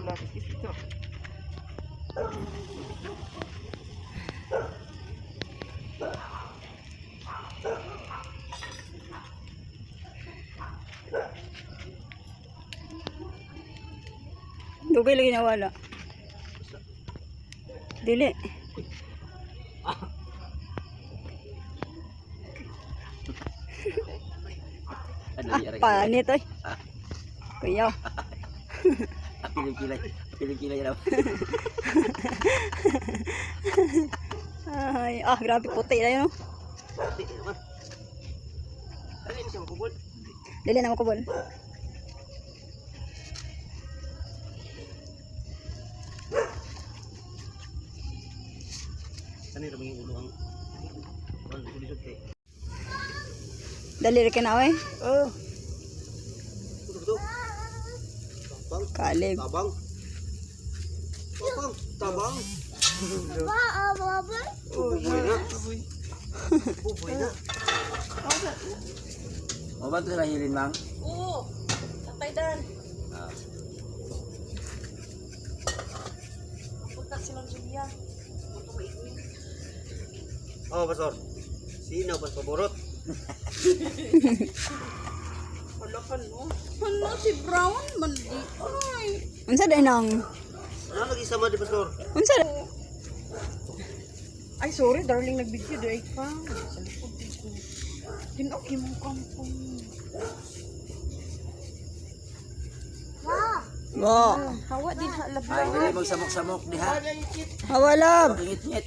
Wala dito. Dugay lagi nawala. Dili. Panit oy. Kuyaw. Piling-kilay daw. Ay, grabe puti na yun. Oh. Dali ni siya makubol. Dili na makubol. Ani ra mga ulo ang lisod kay. Dali rin ka na oy. Oh. Tutok. Kalib. Tabang. Tabang. Buboy na. O ba ito sila hilin, Mang? Oo. Tatay Dan. Punta silang Julia. Oh, Pastor. Sino pas paborot? Wala ka no. Hala si Brown mandi. Ay. Unsa day nang? Ano lagi sama di Pastor? Unsa? Ay sorry darling nagbigyo di ay ka. Sa likod dito. Tinok yung kampong. Go. Hawa din ha labi. Ay, dili magsamok-samok diha. Hawalab. Ngit-ngit.